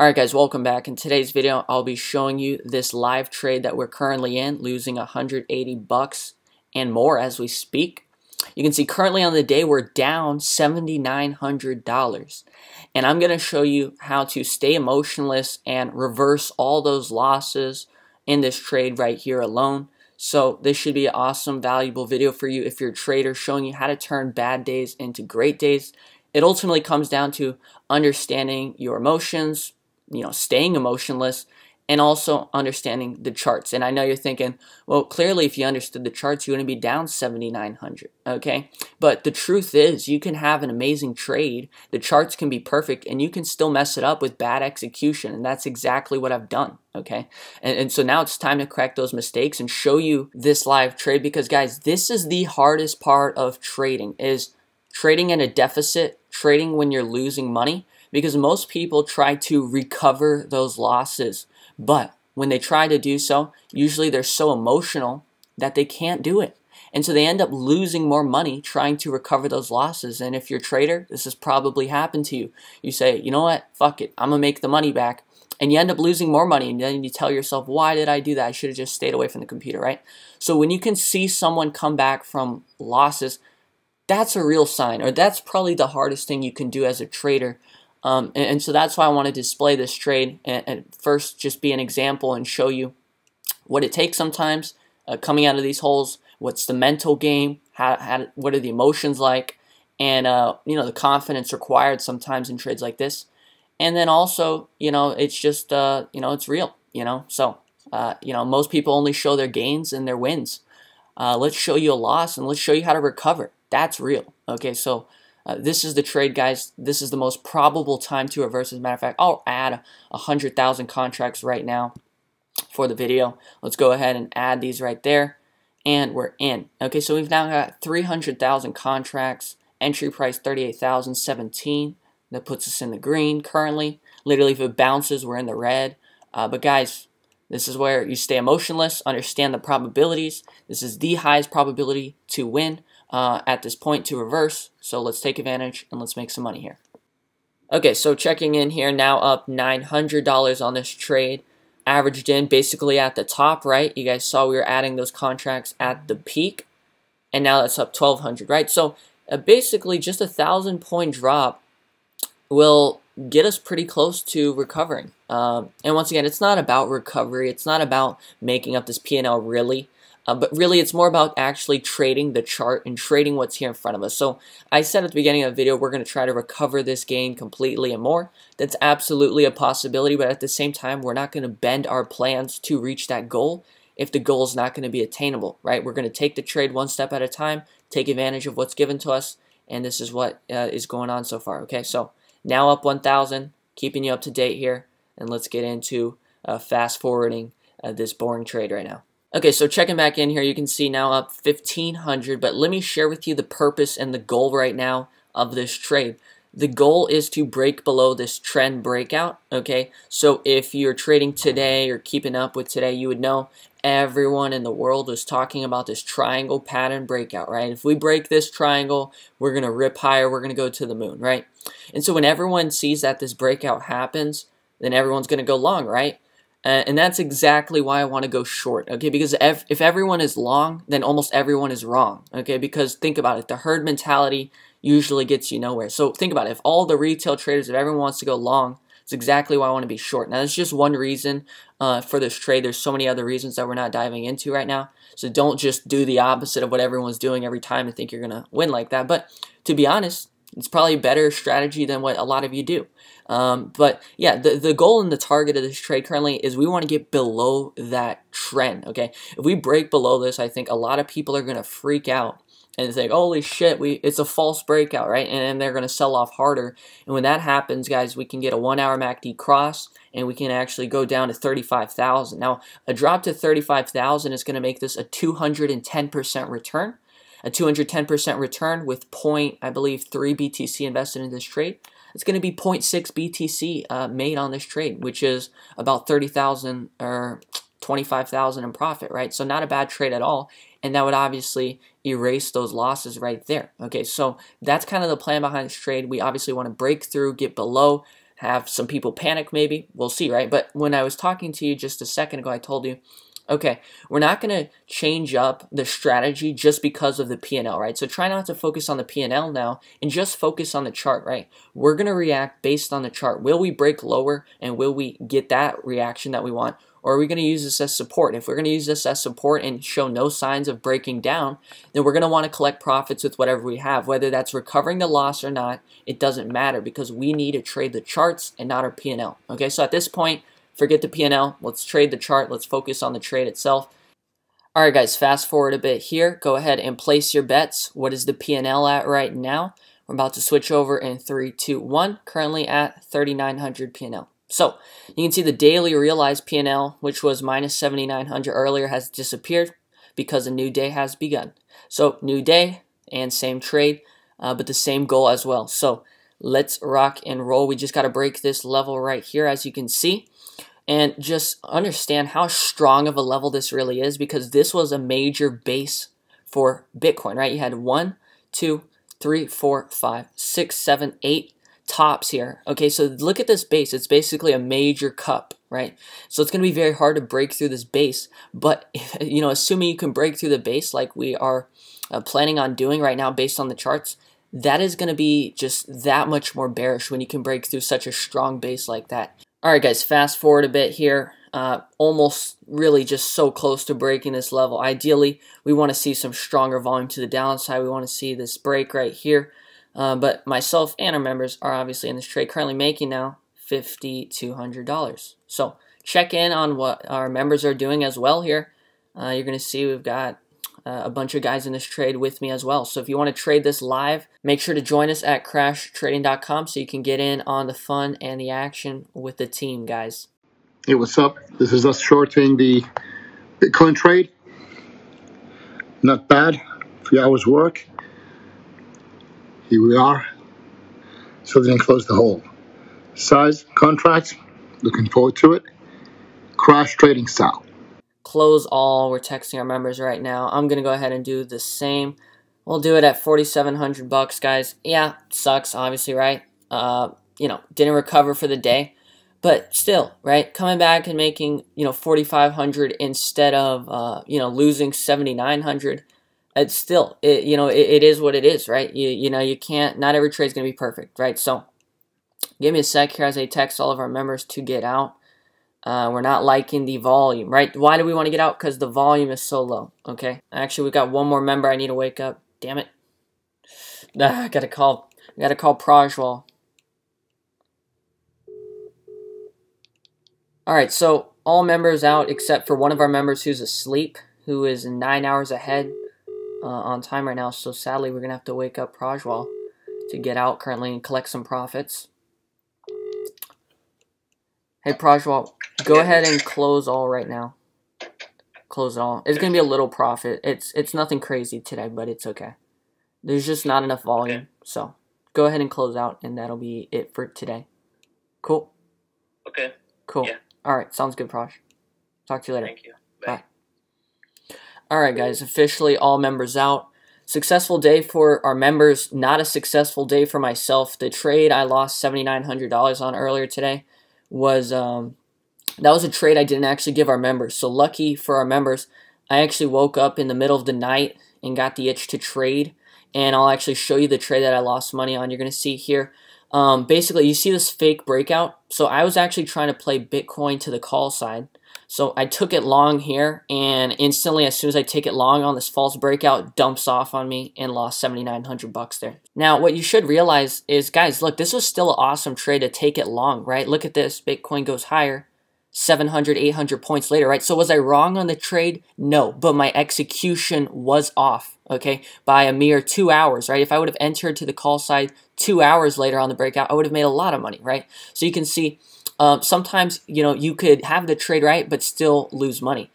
Alright guys, welcome back. In today's video, I'll be showing you this live trade that we're currently in, losing 180 bucks and more as we speak. You can see currently on the day, we're down $7,900. And I'm going to show you how to stay emotionless and reverse all those losses in this trade right here alone. So this should be an awesome, valuable video for you if you're a trader, showing you how to turn bad days into great days. It ultimately comes down to understanding your emotions, staying emotionless, and also understanding the charts. And I know you're thinking, well, clearly if you understood the charts, you wouldn't be down 7,900, okay? But the truth is, you can have an amazing trade, the charts can be perfect, and you can still mess it up with bad execution, and that's exactly what I've done, okay? And so now it's time to correct those mistakes and show you this live trade, because guys, this is the hardest part of trading, is trading in a deficit, trading when you're losing money, because most people try to recover those losses. But when they try to do so, usually they're so emotional that they can't do it. And so they end up losing more money trying to recover those losses. And if you're a trader, this has probably happened to you. You say, you know what, fuck it, I'm going to make the money back. And you end up losing more money, and then you tell yourself, why did I do that? I should have just stayed away from the computer, right? So when you can see someone come back from losses, that's a real sign, or that's probably the hardest thing you can do as a trader. And so that's why I want to display this trade and first just be an example and show you what it takes sometimes coming out of these holes, what's the mental game, what are the emotions like, and the confidence required sometimes in trades like this. And then also, it's just, it's real, So, most people only show their gains and their wins. Let's show you a loss, and let's show you how to recover. That's real. Okay, so this is the trade, guys. This is the most probable time to reverse. As a matter of fact, I'll add 100,000 contracts right now for the video. Let's go ahead and add these right there, and we're in. Okay, so we've now got 300,000 contracts. Entry price 38,017. That puts us in the green currently. Literally, if it bounces, we're in the red. But guys, this is where you stay emotionless, understand the probabilities. This is the highest probability to win at this point to reverse. So let's take advantage and let's make some money here. Okay, so checking in here, now up $900 on this trade. Averaged in basically at the top, right? You guys saw we were adding those contracts at the peak. And now that's up 1,200, right? So basically just a 1,000-point drop will get us pretty close to recovering. And once again, it's not about recovery. It's not about making up this P&L really. But really, it's more about actually trading the chart and trading what's here in front of us. So I said at the beginning of the video, we're going to try to recover this gain completely and more. That's absolutely a possibility, but at the same time, we're not going to bend our plans to reach that goal if the goal is not going to be attainable, right? We're going to take the trade one step at a time, take advantage of what's given to us, and this is what is going on so far, okay? So now up 1,000, keeping you up to date here, and let's get into fast forwarding this boring trade right now. Okay, so checking back in here, you can see now up 1,500, but let me share with you the purpose and the goal right now of this trade. The goal is to break below this trend breakout, okay? So if you're trading today or keeping up with today, you would know everyone in the world is talking about this triangle pattern breakout, right? If we break this triangle, we're going to rip higher, we're going to go to the moon, right? And so when everyone sees that this breakout happens, then everyone's going to go long, right? And that's exactly why I want to go short, okay? Because if everyone is long, then almost everyone is wrong, okay? Because think about it, the herd mentality usually gets you nowhere. So think about it, if all the retail traders, if everyone wants to go long, it's exactly why I want to be short. Now, that's just one reason for this trade. There's so many other reasons that we're not diving into right now. So don't just do the opposite of what everyone's doing every time and think you're going to win like that. But to be honest, it's probably a better strategy than what a lot of you do. But yeah, the goal and the target of this trade currently is we want to get below that trend, okay? If we break below this, I think a lot of people are going to freak out and think, holy shit, it's a false breakout, right? And they're going to sell off harder. And when that happens, guys, we can get a 1-hour MACD cross, and we can actually go down to 35,000. Now, a drop to 35,000 is going to make this a 210% return. A 210% return with I believe 3 BTC invested in this trade. It's going to be 0.6 BTC made on this trade, which is about 30,000 or 25,000 in profit, right? So not a bad trade at all. And that would obviously erase those losses right there. Okay, so that's kind of the plan behind this trade. We obviously want to break through, get below have some people panic maybe. We'll see, right? But when I was talking to you just a second ago, I told you, okay, we're not going to change up the strategy just because of the P&L, right? So try not to focus on the P&L now and just focus on the chart, right? We're going to react based on the chart. Will we break lower and will we get that reaction that we want? Or are we going to use this as support? If we're going to use this as support and show no signs of breaking down, then we're going to want to collect profits with whatever we have. Whether that's recovering the loss or not, it doesn't matter because we need to trade the charts and not our P&L. Okay, so at this point, forget the P&L. Let's trade the chart. Let's focus on the trade itself. All right, guys, fast forward a bit here. Go ahead and place your bets. What is the P&L at right now? We're about to switch over in 3, 2, 1. Currently at 3,900 P&L. So you can see the daily realized P&L, which was minus 7,900 earlier, has disappeared because a new day has begun. So new day and same trade, but the same goal as well. So let's rock and roll. We just got to break this level right here, as you can see. And just understand how strong of a level this really is, because this was a major base for Bitcoin, right? You had 1, 2, 3, 4, 5, 6, 7, 8 tops here. Okay, so look at this base. It's basically a major cup, right? So it's going to be very hard to break through this base. But, you know, assuming you can break through the base like we are planning on doing right now based on the charts, that is going to be just that much more bearish when you can break through such a strong base like that. All right, guys, fast forward a bit here. Almost really just so close to breaking this level. Ideally, we want to see some stronger volume to the downside. We want to see this break right here. But myself and our members are obviously in this trade, currently making now $5,200. So check in on what our members are doing as well here. You're going to see we've got a bunch of guys in this trade with me as well. So if you want to trade this live, make sure to join us at crashtrading.com so you can get in on the fun and the action with the team, guys. Hey, what's up? This is us shorting the Bitcoin trade. Not bad. 3 hours work. Here we are. So didn't close the hole. Size, contracts, looking forward to it. Crash trading style. Close all. We're texting our members right now. I'm going to go ahead and do the same. We'll do it at $4,700, guys. Yeah, sucks, obviously, right? You know, didn't recover for the day. But still, right, coming back and making, you know, 4,500 instead of, you know, losing 7,900. It's still, you know, it is what it is, right? You know, you can't, not every trade is going to be perfect, right? So give me a sec here as I text all of our members to get out. We're not liking the volume, right? Why do we want to get out? Because the volume is so low, okay? Actually, we've got one more member I need to wake up. Damn it. I gotta call Prajwal. All right, so all members out except for one of our members who's asleep, who is 9 hours ahead on time right now. So sadly, we're going to have to wake up Prajwal to get out currently and collect some profits. Hey, Prajwal, go ahead and close all right now. Close it all. It's going to be a little profit. It's nothing crazy today, but it's okay. There's just not enough volume. Okay. So go ahead and close out, and that'll be it for today. Cool? Okay. Cool. Yeah. All right, sounds good, Praj. Talk to you later. Thank you. Bye. All right, guys, officially all members out. Successful day for our members, not a successful day for myself. The trade I lost $7,900 on earlier today was, that was a trade I didn't actually give our members. So lucky for our members, I actually woke up in the middle of the night and got the itch to trade. And I'll actually show you the trade that I lost money on. You're going to see here. Basically, you see this fake breakout. So I was actually trying to play Bitcoin to the call side. So I took it long here, and instantly, as soon as I take it long on this false breakout, dumps off on me and lost 7,900 bucks there. Now, what you should realize is, guys, look, this was still an awesome trade to take it long, right? Look at this. Bitcoin goes higher. 700, 800 points later, right? So was I wrong on the trade? No, but my execution was off, okay, by a mere 2 hours, right? If I would have entered to the call side 2 hours later on the breakout, I would have made a lot of money, right? So you can see sometimes, you know, you could have the trade right, but still lose money.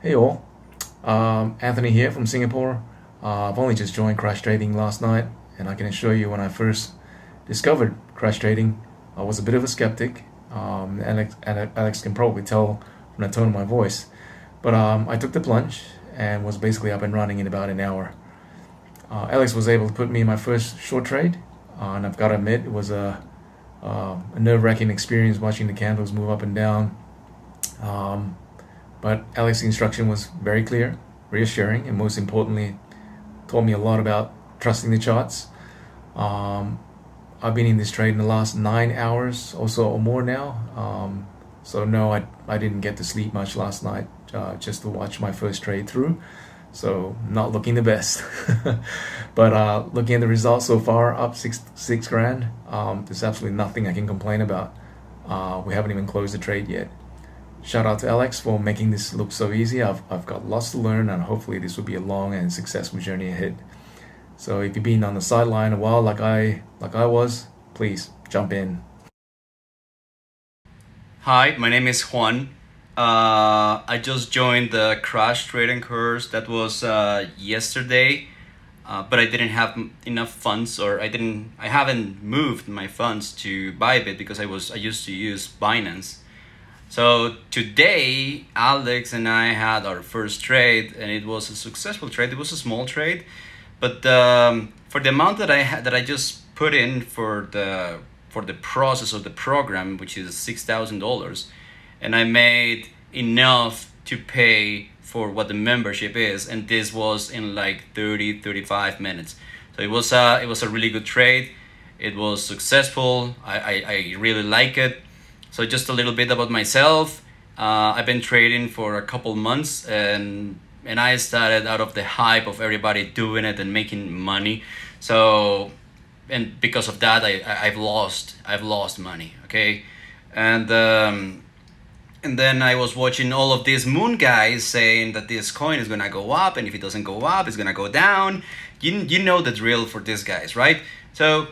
Hey all, Anthony here from Singapore. I've only just joined Crash Trading last night, and I can assure you when I first discovered Crash Trading, I was a bit of a skeptic. Alex can probably tell from the tone of my voice, but I took the plunge and was basically up and running in about an hour. Alex was able to put me in my first short trade, and I've got to admit it was a a nerve-wracking experience watching the candles move up and down. But Alex's instruction was very clear, reassuring, and most importantly, taught me a lot about trusting the charts. I've been in this trade in the last 9 hours or so or more now. So no, I didn't get to sleep much last night just to watch my first trade through. So not looking the best. But looking at the results so far, up six grand. There's absolutely nothing I can complain about. We haven't even closed the trade yet. Shout out to Alex for making this look so easy. I've got lots to learn, and hopefully this will be a long and successful journey ahead. So if you've been on the sideline a while like I was, please jump in. Hi, my name is Juan. I just joined the crash trading course that was yesterday, but I didn't have enough funds, or I haven't moved my funds to Bybit because I used to use Binance. So today, Alex and I had our first trade, and it was a successful trade. It was a small trade, but for the amount that I just put in for the process of the program, which is $6,000, and I made enough to pay for what the membership is, and this was in like 35 minutes. So it was a really good trade. It was successful. I really like it. So just a little bit about myself. I've been trading for a couple months, and I started out of the hype of everybody doing it and making money. So, and because of that, I've lost money. Okay, and then I was watching all of these moon guys saying that this coin is gonna go up, and if it doesn't go up, it's gonna go down. You know the drill for these guys, right? So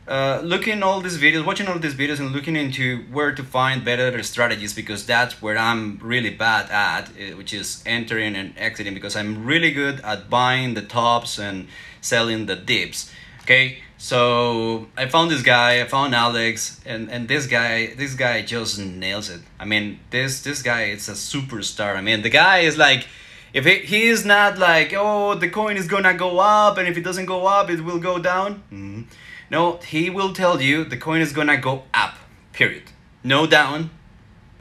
watching all these videos and looking into where to find better strategies, because that's where I'm really bad at, which is entering and exiting, because I'm really good at buying the tops and selling the dips. Okay, so I found this guy, I found Alex, and this guy just nails it. I mean, this guy is a superstar. I mean, the guy is like, if he is not like, oh, the coin is gonna go up, and if it doesn't go up, it will go down. No, he will tell you the coin is gonna go up, period. No down,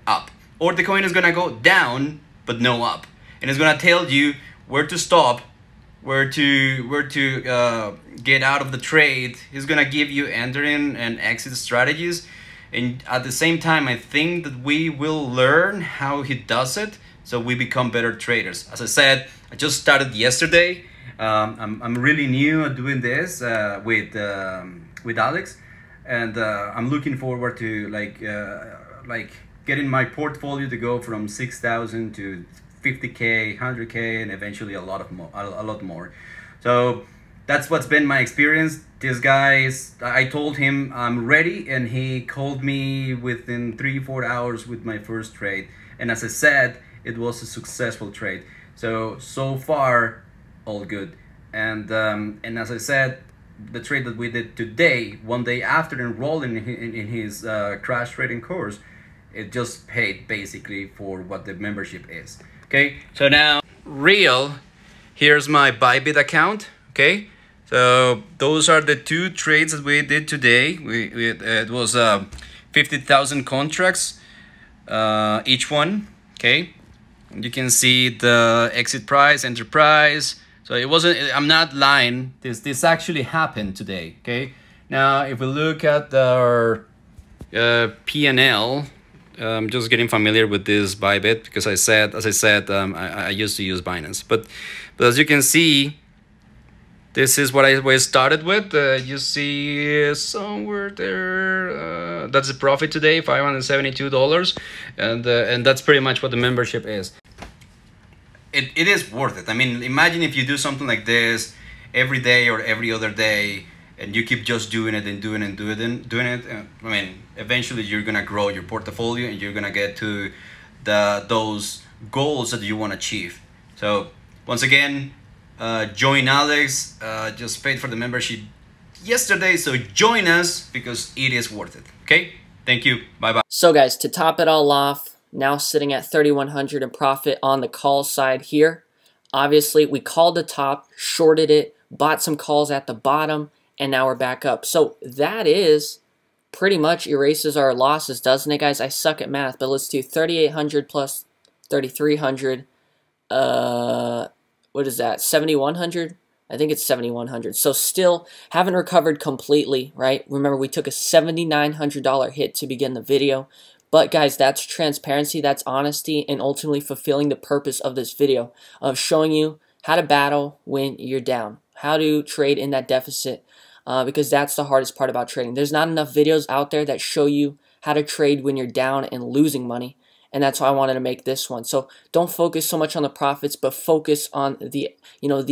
up. Or the coin is gonna go down, but no up. And it's gonna tell you where to stop, where to get out of the trade. He's gonna give you entering and exit strategies. And at the same time, I think that we will learn how he does it, so we become better traders. As I said, I just started yesterday. I'm really new at doing this with Alex, and I'm looking forward to like getting my portfolio to go from 6,000 to 50K, 100K, and eventually a lot more. So that's what's been my experience. This guy I told him I'm ready, and he called me within 3-4 hours with my first trade. And as I said, it was a successful trade. So far, all good. And as I said, the trade that we did today, one day after enrolling in his crash trading course, it just paid basically for what the membership is. Okay, so now here's my Bybit account. Okay, so those are the two trades that we did today. It was 50,000 contracts each one. Okay, you can see the exit price, enter price. So it wasn't, I'm not lying, this actually happened today. Okay, now if we look at our P&L, I'm just getting familiar with this Bybit, because as I said, I used to use Binance. But as you can see, this is what I started with. You see somewhere there, that's the profit today, $572, and that's pretty much what the membership is. It is worth it. I mean, imagine if you do something like this every day or every other day, and you keep just doing it and doing it. I mean, eventually you're gonna grow your portfolio, and you're gonna get to those goals that you want to achieve. So once again, join Alex. Just paid for the membership yesterday, so join us, because it is worth it. Okay, thank you. Bye bye. So guys, to top it all off, now sitting at 3,100 in profit on the call side here. Obviously, we called the top, shorted it, bought some calls at the bottom, and now we're back up. So that is pretty much erases our losses, doesn't it, guys? I suck at math, but let's do 3,800 plus 3,300. What is that? 7,100? I think it's 7,100. So still haven't recovered completely, right? Remember, we took a $7,900 hit to begin the video. But guys, that's transparency, that's honesty, and ultimately fulfilling the purpose of this video of showing you how to battle when you're down, how to trade in that deficit, because that's the hardest part about trading. There's not enough videos out there that show you how to trade when you're down and losing money. And that's why I wanted to make this one. So don't focus so much on the profits, but focus on the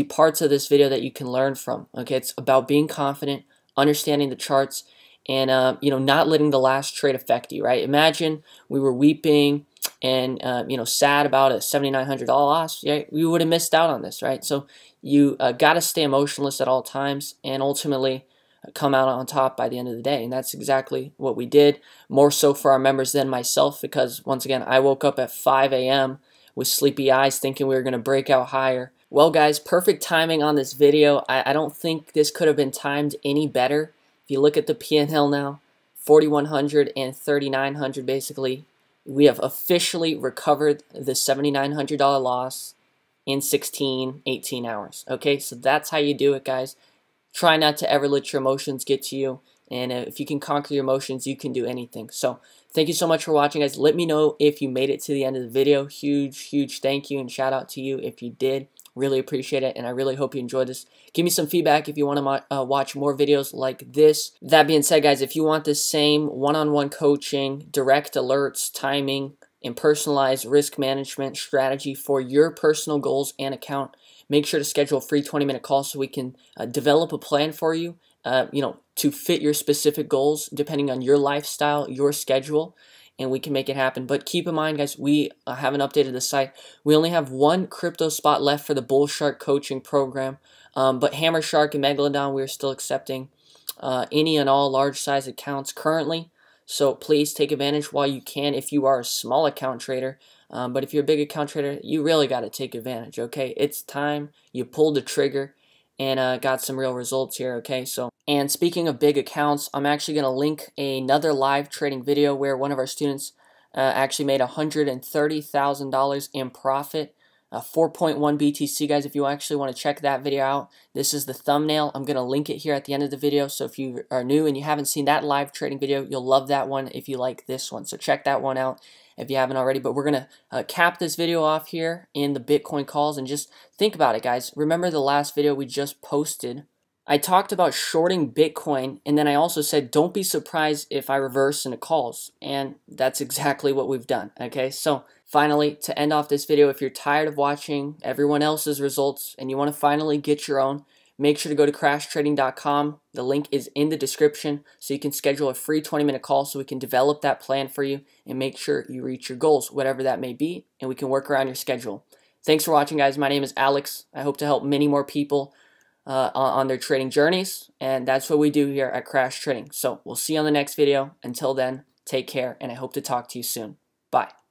parts of this video that you can learn from. Okay, it's about being confident, understanding the charts, and not letting the last trade affect you. Right? Imagine we were weeping and sad about a $7,900 loss. Right? We would have missed out on this. Right? So you got to stay emotionless at all times, and ultimately come out on top by the end of the day. And that's exactly what we did, more so for our members than myself, because once again, I woke up at 5 a.m. with sleepy eyes thinking we were going to break out higher. Well guys, perfect timing on this video. I don't think this could have been timed any better. If you look at the P&L now, 4,100 and 3,900 basically, we have officially recovered the $7,900 loss in 16, 18 hours. Okay, so that's how you do it, guys. Try not to ever let your emotions get to you. And if you can conquer your emotions, you can do anything. So thank you so much for watching, guys. Let me know if you made it to the end of the video. Huge thank you and shout out to you if you did. Really appreciate it, and I really hope you enjoyed this. Give me some feedback if you want to watch more videos like this. That being said, guys, if you want the same one-on-one coaching, direct alerts, timing, and personalized risk management strategy for your personal goals and account, make sure to schedule a free 20-minute call so we can develop a plan for you, to fit your specific goals depending on your lifestyle, your schedule, and we can make it happen. But keep in mind, guys, we haven't updated the site. We only have one crypto spot left for the Bull Shark coaching program, but Hammer Shark and Megalodon, we're still accepting any and all large size accounts currently. So please take advantage while you can if you are a small account trader. But if you're a big account trader, you really got to take advantage, okay? It's time. You pulled the trigger and got some real results here, okay? So, and speaking of big accounts, I'm actually going to link another live trading video where one of our students actually made $130,000 in profit. 4.1 BTC, guys. If you actually want to check that video out, this is the thumbnail. I'm going to link it here at the end of the video. So if you are new and you haven't seen that live trading video, you'll love that one if you like this one. So check that one out if you haven't already. But we're going to cap this video off here in the Bitcoin calls. And just think about it, guys. Remember the last video we just posted? I talked about shorting Bitcoin, and then I also said don't be surprised if I reverse into calls. And that's exactly what we've done, okay? So finally, to end off this video, if you're tired of watching everyone else's results and you want to finally get your own, make sure to go to crashtrading.com. The link is in the description so you can schedule a free 20-minute call so we can develop that plan for you and make sure you reach your goals, whatever that may be, and we can work around your schedule. Thanks for watching, guys. My name is Alex. I hope to help many more people on their trading journeys, and that's what we do here at Crash Trading. So we'll see you on the next video. Until then, take care, and I hope to talk to you soon. Bye.